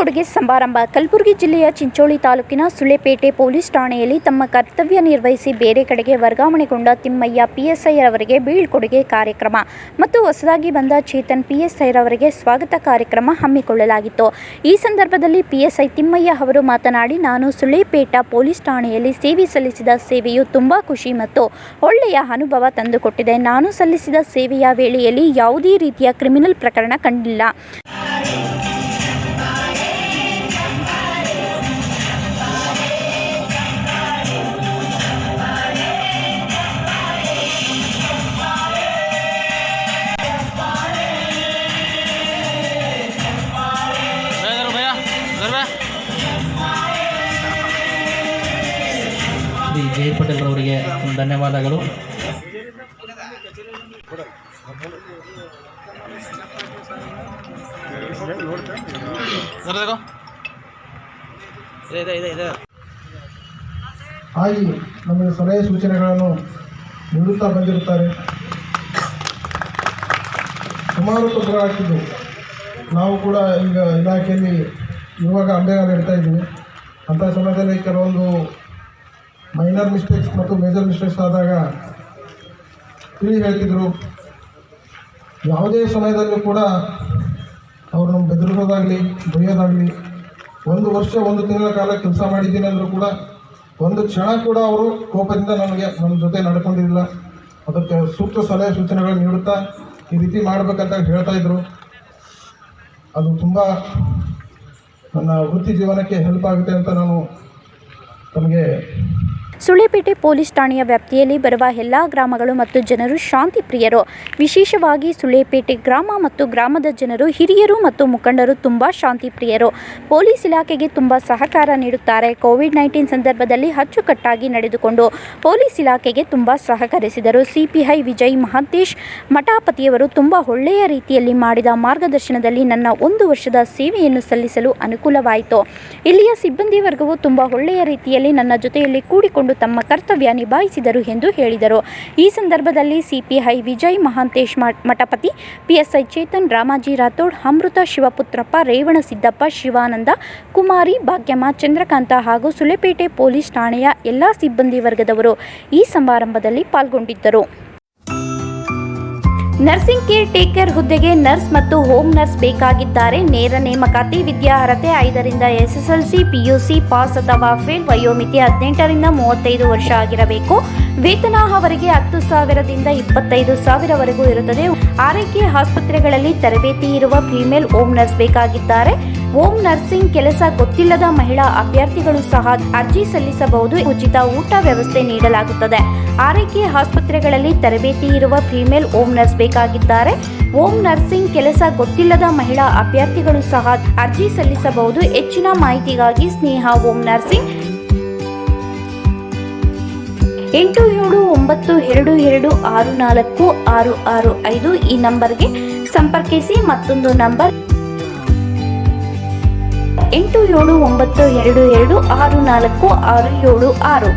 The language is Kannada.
ಬೀಳ್ಕೊಡುಗೆ ಸಮಾರಂಭ. ಕಲಬುರಗಿ ಜಿಲ್ಲೆಯ ಚಿಂಚೋಳಿ ತಾಲೂಕಿನ ಸುಳೆಪೇಟೆ ಪೊಲೀಸ್ ಠಾಣೆಯಲ್ಲಿ ತಮ್ಮ ಕರ್ತವ್ಯ ನಿರ್ವಹಿಸಿ ಬೇರೆ ಕಡೆಗೆ ವರ್ಗಾವಣೆಗೊಂಡ ತಿಮ್ಮಯ್ಯ ಪಿಎಸ್ಐ ರವರಿಗೆ ಬೀಳ್ಕೊಡುಗೆ ಕಾರ್ಯಕ್ರಮ ಮತ್ತು ಹೊಸದಾಗಿ ಬಂದ ಚೇತನ್ ಪಿಎಸ್ಐ ರವರಿಗೆ ಸ್ವಾಗತ ಕಾರ್ಯಕ್ರಮ ಹಮ್ಮಿಕೊಳ್ಳಲಾಗಿತ್ತು. ಈ ಸಂದರ್ಭದಲ್ಲಿ ಪಿಎಸ್ಐ ತಿಮ್ಮಯ್ಯ ಅವರು ಮಾತನಾಡಿ, ನಾನು ಸುಳೆಪೇಟ ಪೊಲೀಸ್ ಠಾಣೆಯಲ್ಲಿ ಸೇವೆ ಸಲ್ಲಿಸಿದ ಸೇವೆಯು ತುಂಬಾ ಖುಷಿ ಮತ್ತು ಒಳ್ಳೆಯ ಅನುಭವ ತಂದುಕೊಟ್ಟಿದೆ. ನಾನು ಸಲ್ಲಿಸಿದ ಸೇವೆಯ ವೇಳೆಯಲ್ಲಿ ಯಾವುದೇ ರೀತಿಯ ಕ್ರಿಮಿನಲ್ ಪ್ರಕರಣ ಕಂಡಿಲ್ಲ. ಶ್ರೀ ಜೆ ಪಟೇಲ್ ಅವರಿಗೆ ಧನ್ಯವಾದಗಳು. ಆಗಿ ನಮಗೆ ಸಲಹೆ ಸೂಚನೆಗಳನ್ನು ನೀಡುತ್ತಾ ಬಂದಿರುತ್ತಾರೆ. ಸುಮಾರು ತೊಂದರೆಗಳಾಗ್ತಿದ್ದವು. ನಾವು ಕೂಡ ಈಗ ಇಲಾಖೆಯಲ್ಲಿ ಇರುವಾಗ ಅಂಬೆಗಾಲು ಇಡ್ತಾ ಇದ್ದೀವಿ. ಅಂಥ ಸಮಯದಲ್ಲಿ ಕೆಲವೊಂದು ಮೈನರ್ ಮಿಸ್ಟೇಕ್ಸ್ ಮತ್ತು ಮೇಜರ್ ಮಿಸ್ಟೇಕ್ಸ್ ಆದಾಗ ಹೇಳ್ತಿದ್ರು. ಯಾವುದೇ ಸಮಯದಲ್ಲೂ ಕೂಡ ಅವರು ನಮ್ಮ ಬೆದರಿಸೋದಾಗಲಿ ಬೈಯೋದಾಗಲಿ, 1 ವರ್ಷ 1 ತಿಂಗಳ ಕಾಲ ಕೆಲಸ ಮಾಡಿದ್ದೀನಿ ಅಂದರೂ ಕೂಡ ಒಂದು ಕ್ಷಣ ಕೂಡ ಅವರು ಕೋಪದಿಂದ ನಮ್ಮ ಜೊತೆ ನಡ್ಕೊಂಡಿರಲಿಲ್ಲ. ಅದಕ್ಕೆ ಸೂಕ್ತ ಸಲಹೆ ಸೂಚನೆಗಳನ್ನು ನೀಡುತ್ತಾ ಈ ರೀತಿ ಮಾಡಬೇಕಂತ ಹೇಳ್ತಾಯಿದ್ರು. ಅದು ತುಂಬ ನನ್ನ ವೃತ್ತಿ ಜೀವನಕ್ಕೆ ಹೆಲ್ಪ್ ಆಗುತ್ತೆ ಅಂತ ನಾನು ತಮಗೆ. ಸುಳೆಪೇಟೆ ಪೊಲೀಸ್ ಠಾಣೆಯ ವ್ಯಾಪ್ತಿಯಲ್ಲಿ ಬರುವ ಎಲ್ಲ ಗ್ರಾಮಗಳು ಮತ್ತು ಜನರು ಶಾಂತಿ ಪ್ರಿಯರು. ವಿಶೇಷವಾಗಿ ಸುಳೆಪೇಟೆ ಗ್ರಾಮ ಮತ್ತು ಗ್ರಾಮದ ಜನರು, ಹಿರಿಯರು ಮತ್ತು ಮುಖಂಡರು ತುಂಬ ಶಾಂತಿ ಪ್ರಿಯರು. ಪೊಲೀಸ್ ಇಲಾಖೆಗೆ ತುಂಬ ಸಹಕಾರ ನೀಡುತ್ತಾರೆ. ಕೋವಿಡ್-19 ಸಂದರ್ಭದಲ್ಲಿ ಅಚ್ಚುಕಟ್ಟಾಗಿ ನಡೆದುಕೊಂಡು ಪೊಲೀಸ್ ಇಲಾಖೆಗೆ ತುಂಬ ಸಹಕರಿಸಿದರು. ಸಿಪಿಐ ವಿಜಯ್ ಮಹಾಂತೇಶ್ ಮಠಾಪತಿಯವರು ತುಂಬ ಒಳ್ಳೆಯ ರೀತಿಯಲ್ಲಿ ಮಾಡಿದ ಮಾರ್ಗದರ್ಶನದಲ್ಲಿ ನನ್ನ 1 ವರ್ಷದ ಸೇವೆಯನ್ನು ಸಲ್ಲಿಸಲು ಅನುಕೂಲವಾಯಿತು. ಇಲ್ಲಿಯ ಸಿಬ್ಬಂದಿ ವರ್ಗವು ತುಂಬ ಒಳ್ಳೆಯ ರೀತಿಯಲ್ಲಿ ನನ್ನ ಜೊತೆಯಲ್ಲಿ ಕೂಡಿಕೊಂಡು ತಮ್ಮ ಕರ್ತವ್ಯ ನಿಭಾಯಿಸಿದರು ಎಂದು ಹೇಳಿದರು. ಈ ಸಂದರ್ಭದಲ್ಲಿ ಸಿಪಿಐ ವಿಜಯ್ ಮಹಾಂತೇಶ್ ಮಠಪತಿ, ಪಿಎಸ್ಐ ಚೇತನ್, ರಾಮಾಜಿ ರಾಥೋಡ್, ಅಮೃತ, ಶಿವಪುತ್ರಪ್ಪ, ರೇವಣಸಿದ್ದಪ್ಪ, ಶಿವಾನಂದ, ಕುಮಾರಿ, ಭಾಗ್ಯಮ್ಮ, ಚಂದ್ರಕಾಂತ ಹಾಗೂ ಸುಳೆಪೇಟೆ ಪೊಲೀಸ್ ಠಾಣೆಯ ಎಲ್ಲ ಸಿಬ್ಬಂದಿ ವರ್ಗದವರು ಈ ಸಮಾರಂಭದಲ್ಲಿ ಪಾಲ್ಗೊಂಡಿದ್ದರು. ನರ್ಸಿಂಗ್ ಕೇರ್ ಟೇಕರ್ ಹುದ್ದೆಗೆ ನರ್ಸ್ ಮತ್ತು ಹೋಮ್ ನರ್ಸ್ ಬೇಕಾಗಿದ್ದಾರೆ. ನೇರ ನೇಮಕಾತಿ. ವಿದ್ಯಾರ್ಹತೆ 5ರಿಂದ SSLC, PUC ಪಾಸ್ ಅಥವಾ ಫೇಲ್. ವಯೋಮಿತಿ 18ರಿಂದ 35 ವರ್ಷ ಆಗಿರಬೇಕು. ವೇತನ ಅವರಿಗೆ 10,000ದಿಂದ 25,000ವರೆಗೂ ಇರುತ್ತದೆ. ಆರೈಕೆ ಆಸ್ಪತ್ರೆಗಳಲ್ಲಿ ತರಬೇತಿ ಇರುವ ಫಿಮೇಲ್ ಹೋಮ್ ನರ್ಸ್ ಬೇಕಾಗಿದ್ದಾರೆ. ಹೋಮ್ ನರ್ಸಿಂಗ್ ಕೆಲಸ ಗೊತ್ತಿಲ್ಲದ ಮಹಿಳಾ ಅಭ್ಯರ್ಥಿಗಳು ಸಹ ಅರ್ಜಿ ಸಲ್ಲಿಸಬಹುದು. ಉಚಿತ ಊಟ ವ್ಯವಸ್ಥೆ ನೀಡಲಾಗುತ್ತದೆ. ಆರೈಕೆ ಆಸ್ಪತ್ರೆಗಳಲ್ಲಿ ತರಬೇತಿ ಇರುವ ಫಿಮೇಲ್ ಹೋಮ್ ನರ್ಸ್ ಬೇಕಾಗಿದ್ದಾರೆ. ಹೋಮ್ ನರ್ಸಿಂಗ್ ಕೆಲಸ ಗೊತ್ತಿಲ್ಲದ ಮಹಿಳಾ ಅಭ್ಯರ್ಥಿಗಳು ಸಹ ಅರ್ಜಿ ಸಲ್ಲಿಸಬಹುದು. ಹೆಚ್ಚಿನ ಮಾಹಿತಿಗಾಗಿ ಸ್ನೇಹ ಹೋಮ್ ನರ್ಸಿಂಗ್ 8792264665 ಈ ನಂಬರ್ಗೆ ಸಂಪರ್ಕಿಸಿ. ಮತ್ತೊಂದು ನಂಬರ್ 8792264676.